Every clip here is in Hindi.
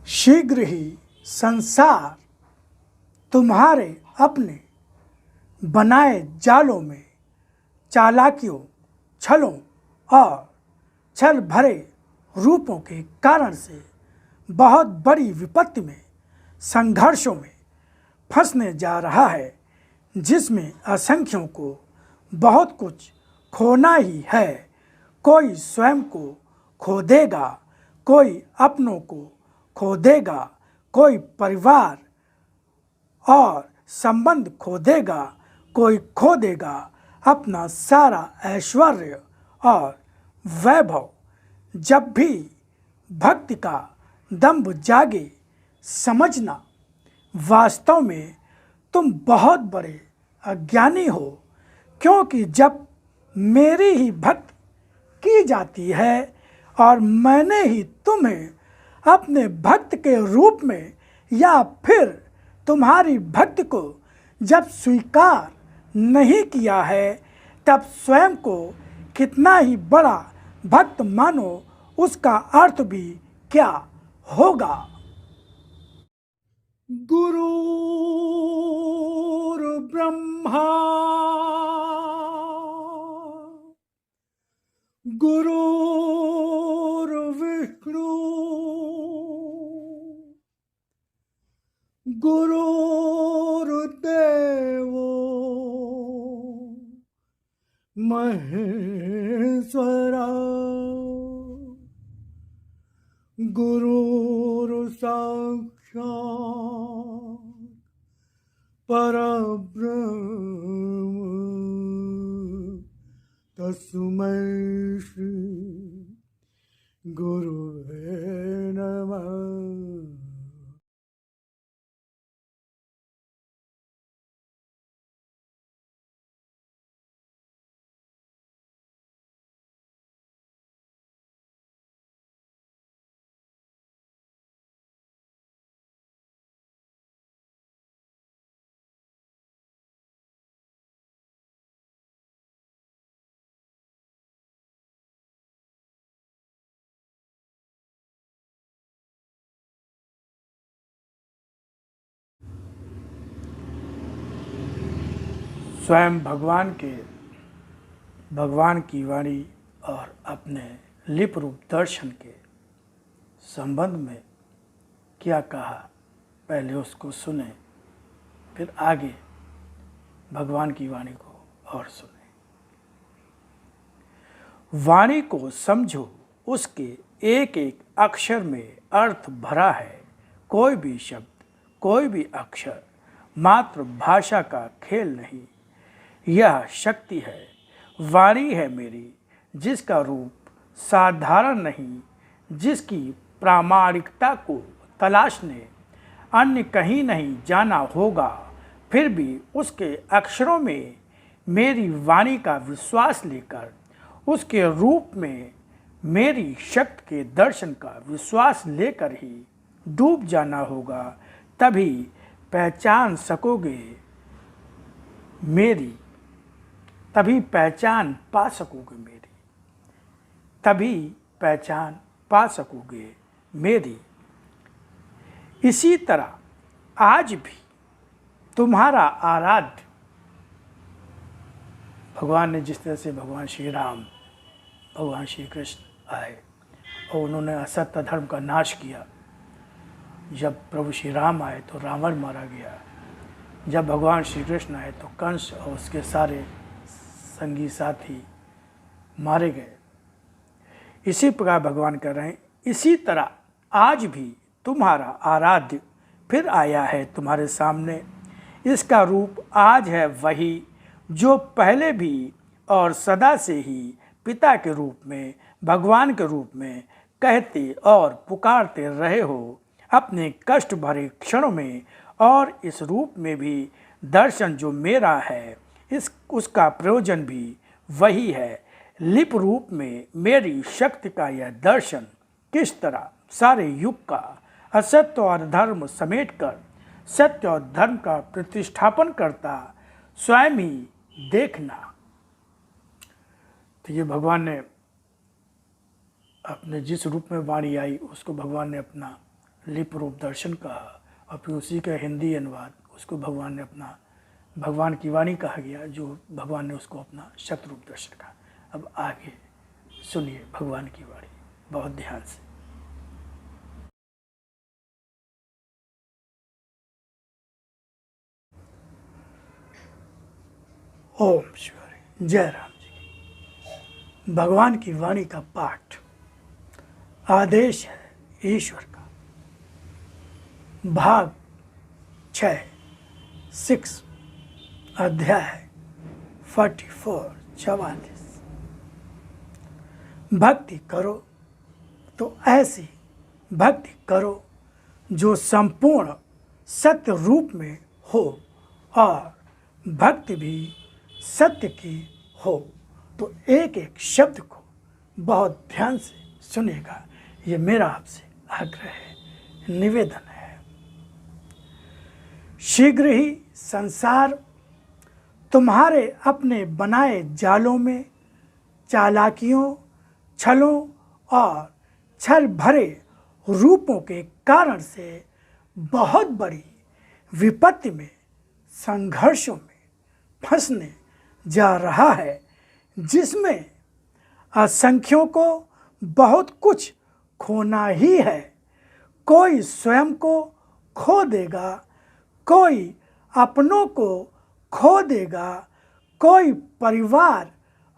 शीघ्र ही संसार तुम्हारे अपने बनाए जालों में चालाकियों, छलों और छल भरे रूपों के कारण से बहुत बड़ी विपत्ति में, संघर्षों में फंसने जा रहा है, जिसमें असंख्यों को बहुत कुछ खोना ही है। कोई स्वयं को खो देगा, कोई अपनों को खो देगा, कोई परिवार और संबंध खो देगा, कोई खो देगा अपना सारा ऐश्वर्य और वैभव। जब भी भक्ति का दंभ जागे, समझना वास्तव में तुम बहुत बड़े अज्ञानी हो, क्योंकि जब मेरी ही भक्ति की जाती है और मैंने ही तुम्हें अपने भक्त के रूप में या फिर तुम्हारी भक्ति को जब स्वीकार नहीं किया है, तब स्वयं को कितना ही बड़ा भक्त मानो, उसका अर्थ भी क्या होगा। गुरुर् ब्रह्मा गुरुर्विष्णु गुरुर्देवो महेश्वरा गुरुर्साक्षात् परब्रह्म तस्मै श्री गुरुवे नमः। स्वयं भगवान की वाणी और अपने लिप रूप दर्शन के संबंध में क्या कहा, पहले उसको सुने, फिर आगे भगवान की वाणी को और सुने। वाणी को समझो, उसके एक एक अक्षर में अर्थ भरा है। कोई भी शब्द, कोई भी अक्षर मात्र भाषा का खेल नहीं, यह शक्ति है। वाणी है मेरी, जिसका रूप साधारण नहीं, जिसकी प्रामाणिकता को तलाशने अन्य कहीं नहीं जाना होगा, फिर भी उसके अक्षरों में मेरी वाणी का विश्वास लेकर, उसके रूप में मेरी शक्ति के दर्शन का विश्वास लेकर ही डूब जाना होगा। तभी पहचान सकोगे मेरी, तभी पहचान पा सकोगे मेरी, तभी पहचान पा सकोगे मेरी। इसी तरह आज भी तुम्हारा आराध्य भगवान ने, जिस तरह से भगवान श्री राम, भगवान श्री कृष्ण आए और उन्होंने असत्य धर्म का नाश किया। जब प्रभु श्री राम आए तो रावण मारा गया, जब भगवान श्री कृष्ण आए तो कंस और उसके सारे संगी साथी मारे गए। इसी प्रकार भगवान कह रहे हैं, इसी तरह आज भी तुम्हारा आराध्य फिर आया है तुम्हारे सामने। इसका रूप आज है वही जो पहले भी और सदा से ही पिता के रूप में, भगवान के रूप में कहते और पुकारते रहे हो अपने कष्ट भरे क्षणों में। और इस रूप में भी दर्शन जो मेरा है, उसका प्रयोजन भी वही है। लिप रूप में मेरी शक्ति का यह दर्शन किस तरह सारे युग का असत्य और धर्म समेटकर सत्य और धर्म का प्रतिष्ठापन करता, स्वयं ही देखना। तो ये भगवान ने अपने जिस रूप में वाणी आई, उसको भगवान ने अपना लिप रूप दर्शन कहा और फिर उसी का हिंदी अनुवाद उसको भगवान ने अपना भगवान की वाणी कहा गया, जो भगवान ने उसको अपना शतरूप दर्शन कहा। अब आगे सुनिए भगवान की वाणी बहुत ध्यान से। ओम शिवाय, जय राम जी। भगवान की वाणी का पाठ आदेश है ईश्वर का, भाग 6 अध्याय 44 भक्ति करो तो ऐसी भक्ति करो जो संपूर्ण सत्य रूप में हो और भक्ति भी सत्य की हो। तो एक एक शब्द को बहुत ध्यान से सुनेगा, ये मेरा आपसे आग्रह है, निवेदन है। शीघ्र ही संसार तुम्हारे अपने बनाए जालों में चालाकियों, छलों और छल भरे रूपों के कारण से बहुत बड़ी विपत्ति में, संघर्षों में फंसने जा रहा है, जिसमें असंख्यों को बहुत कुछ खोना ही है। कोई स्वयं को खो देगा, कोई अपनों को खो देगा, कोई परिवार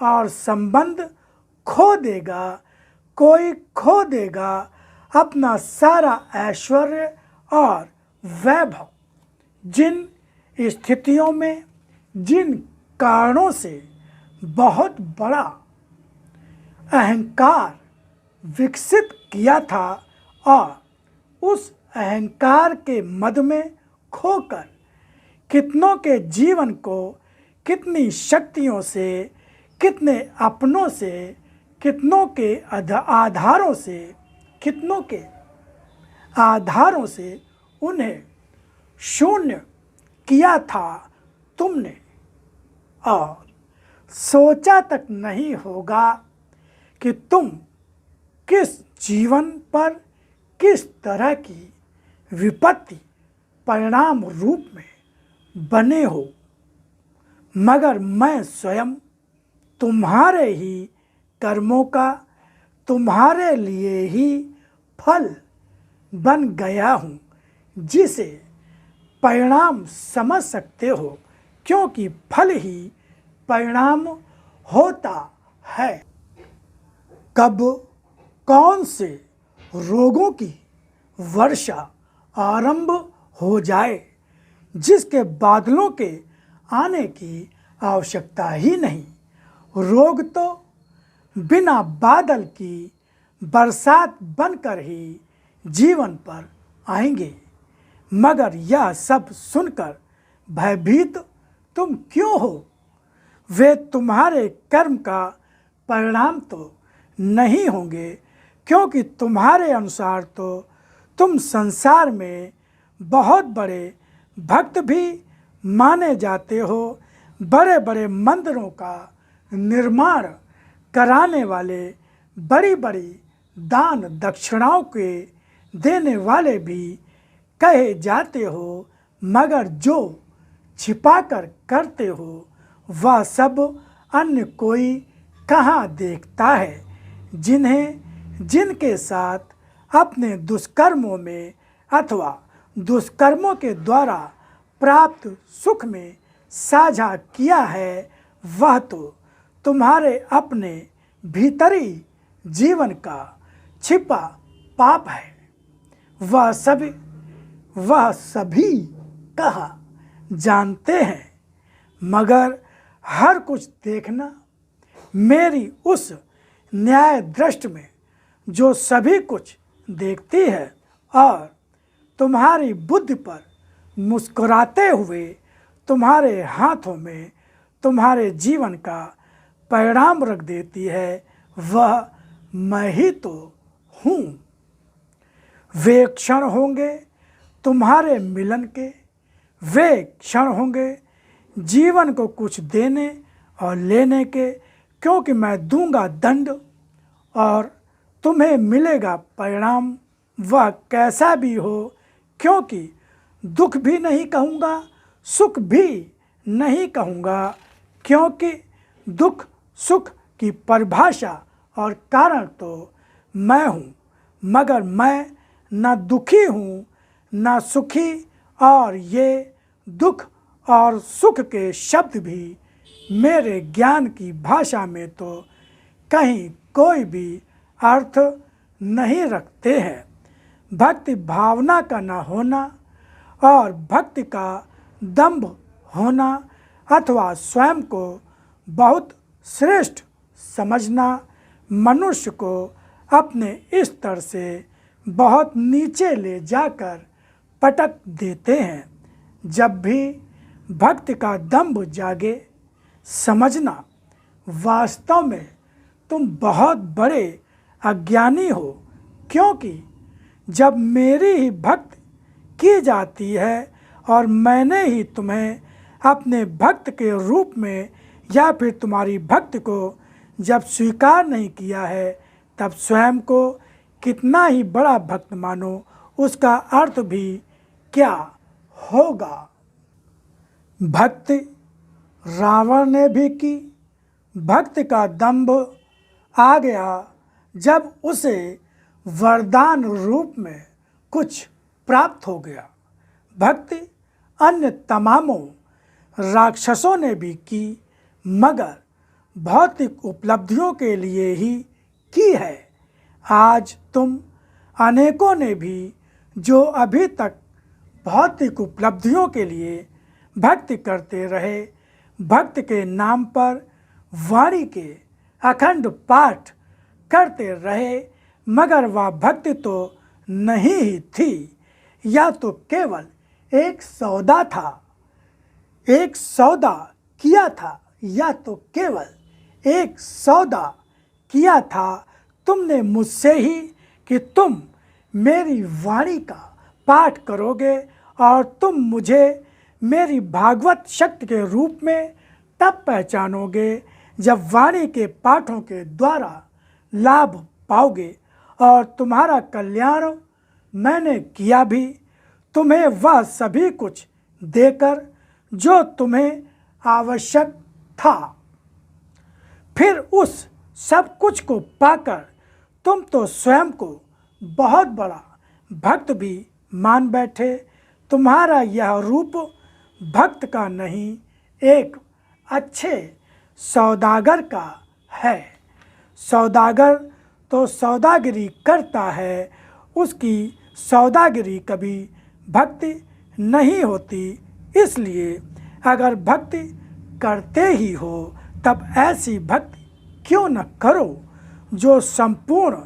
और संबंध खो देगा, कोई खो देगा अपना सारा ऐश्वर्य और वैभव। जिन स्थितियों में, जिन कारणों से बहुत बड़ा अहंकार विकसित किया था और उस अहंकार के मद में खोकर कितनों के जीवन को कितनी शक्तियों से, कितने अपनों से, कितनों के आधारों से, कितनों के आधारों से उन्हें शून्य किया था तुमने, और सोचा तक नहीं होगा कि तुम किस जीवन पर किस तरह की विपत्ति परिणाम रूप में बने हो। मगर मैं स्वयं तुम्हारे ही कर्मों का तुम्हारे लिए ही फल बन गया हूँ, जिसे परिणाम समझ सकते हो, क्योंकि फल ही परिणाम होता है। कब कौन से रोगों की वर्षा आरंभ हो जाए, जिसके बादलों के आने की आवश्यकता ही नहीं। रोग तो बिना बादल की बरसात बनकर ही जीवन पर आएंगे। मगर यह सब सुनकर भयभीत तुम क्यों हो? वे तुम्हारे कर्म का परिणाम तो नहीं होंगे, क्योंकि तुम्हारे अनुसार तो तुम संसार में बहुत बड़े भक्त भी माने जाते हो, बड़े बड़े मंदिरों का निर्माण कराने वाले, बड़ी बड़ी दान दक्षिणाओं के देने वाले भी कहे जाते हो। मगर जो छिपाकर करते हो वह सब अन्य कोई कहाँ देखता है। जिनके साथ अपने दुष्कर्मों में अथवा दुष्कर्मों के द्वारा प्राप्त सुख में साझा किया है, वह तो तुम्हारे अपने भीतरी जीवन का छिपा पाप है। वह सभी कहा जानते हैं, मगर हर कुछ देखना मेरी उस न्याय दृष्टि में जो सभी कुछ देखती है और तुम्हारी बुद्धि पर मुस्कुराते हुए तुम्हारे हाथों में तुम्हारे जीवन का परिणाम रख देती है, वह मैं ही तो हूँ। वे क्षण होंगे तुम्हारे मिलन के, वे क्षण होंगे जीवन को कुछ देने और लेने के, क्योंकि मैं दूंगा दंड और तुम्हें मिलेगा परिणाम। वह कैसा भी हो, क्योंकि दुख भी नहीं कहूँगा, सुख भी नहीं कहूँगा, क्योंकि दुख सुख की परिभाषा और कारण तो मैं हूँ, मगर मैं न दुखी हूँ न सुखी, और ये दुख और सुख के शब्द भी मेरे ज्ञान की भाषा में तो कहीं कोई भी अर्थ नहीं रखते हैं। भक्ति भावना का न होना और भक्ति का दंभ होना अथवा स्वयं को बहुत श्रेष्ठ समझना मनुष्य को अपने स्तर से बहुत नीचे ले जाकर पटक देते हैं। जब भी भक्ति का दंभ जागे, समझना वास्तव में तुम बहुत बड़े अज्ञानी हो, क्योंकि जब मेरी ही भक्ति की जाती है और मैंने ही तुम्हें अपने भक्त के रूप में या फिर तुम्हारी भक्ति को जब स्वीकार नहीं किया है, तब स्वयं को कितना ही बड़ा भक्त मानो, उसका अर्थ भी क्या होगा। भक्ति रावण ने भी की। भक्ति का दंभ आ गया जब उसे वरदान रूप में कुछ प्राप्त हो गया। भक्ति अन्य तमामों राक्षसों ने भी की, मगर भौतिक उपलब्धियों के लिए ही की है। आज तुम अनेकों ने भी जो अभी तक भौतिक उपलब्धियों के लिए भक्ति करते रहे, भक्त के नाम पर वाणी के अखंड पाठ करते रहे, मगर वह भक्ति तो नहीं ही थी, या तो केवल एक सौदा था, एक सौदा किया था, या तो केवल एक सौदा किया था तुमने मुझसे ही कि तुम मेरी वाणी का पाठ करोगे और तुम मुझे मेरी भागवत शक्ति के रूप में तब पहचानोगे जब वाणी के पाठों के द्वारा लाभ पाओगे, और तुम्हारा कल्याण मैंने किया भी, तुम्हें वह सभी कुछ देकर जो तुम्हें आवश्यक था। फिर उस सब कुछ को पाकर तुम तो स्वयं को बहुत बड़ा भक्त भी मान बैठे। तुम्हारा यह रूप भक्त का नहीं, एक अच्छे सौदागर का है। सौदागर तो सौदागिरी करता है, उसकी सौदागिरी कभी भक्ति नहीं होती। इसलिए अगर भक्ति करते ही हो तब ऐसी भक्ति क्यों न करो जो संपूर्ण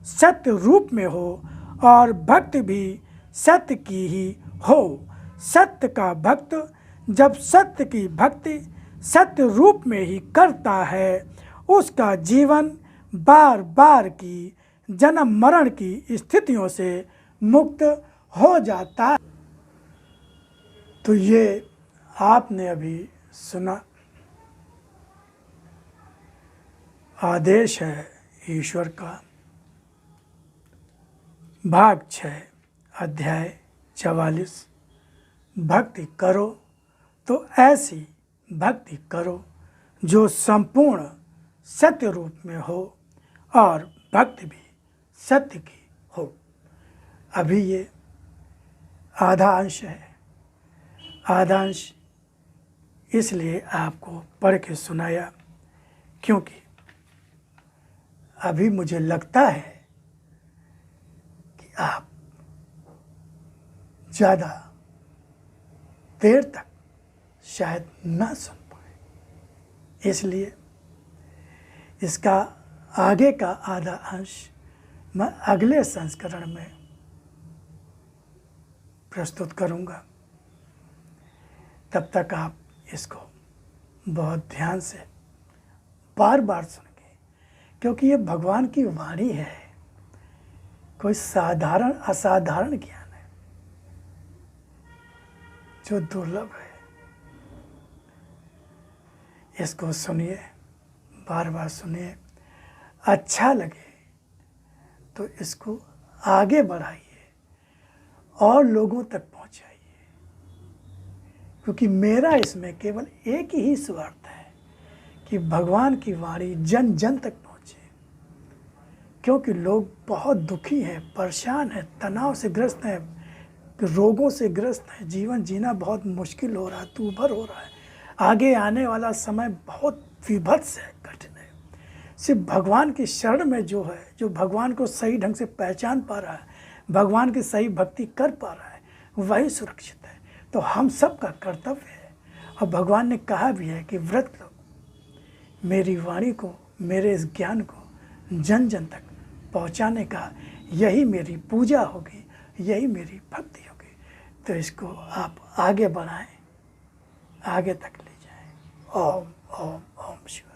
सत्य रूप में हो, और भक्ति भी सत्य की ही हो। सत्य का भक्त जब सत्य की भक्ति सत्य रूप में ही करता है, उसका जीवन बार बार की जन्म मरण की स्थितियों से मुक्त हो जाता है। तो ये आपने अभी सुना, आदेश है ईश्वर का। भाग 6 अध्याय 44। भक्ति करो तो ऐसी भक्ति करो जो संपूर्ण सत्य रूप में हो और भक्ति भी सत्य की हो। अभी ये आधा अंश है। आधा अंश इसलिए आपको पढ़ के सुनाया क्योंकि अभी मुझे लगता है कि आप ज़्यादा देर तक शायद ना सुन पाए, इसलिए इसका आगे का आधा अंश मैं अगले संस्करण में प्रस्तुत करूंगा। तब तक आप इसको बहुत ध्यान से बार बार सुनेंगे, क्योंकि ये भगवान की वाणी है, कोई साधारण असाधारण ज्ञान है जो दुर्लभ है। इसको सुनिए, बार बार सुनिए। अच्छा लगे तो इसको आगे बढ़ाइए और लोगों तक पहुंचाइए, क्योंकि मेरा इसमें केवल एक ही स्वार्थ है कि भगवान की वाणी जन जन तक पहुंचे। क्योंकि लोग बहुत दुखी हैं, परेशान हैं, तनाव से ग्रस्त हैं, रोगों से ग्रस्त हैं, जीवन जीना बहुत मुश्किल हो रहा है, दूभर हो रहा है, आगे आने वाला समय बहुत विभत्स है, कठिन है। सिर्फ भगवान की शरण में जो है, जो भगवान को सही ढंग से पहचान पा रहा है, भगवान की सही भक्ति कर पा रहा है, वही सुरक्षित है। तो हम सब का कर्तव्य है, और भगवान ने कहा भी है कि व्रत लो, मेरी वाणी को, मेरे इस ज्ञान को जन जन तक पहुंचाने का, यही मेरी पूजा होगी, यही मेरी भक्ति होगी। तो इसको आप आगे बढ़ाएं, आगे तक ले जाएं। ओम ओम ओम शिव।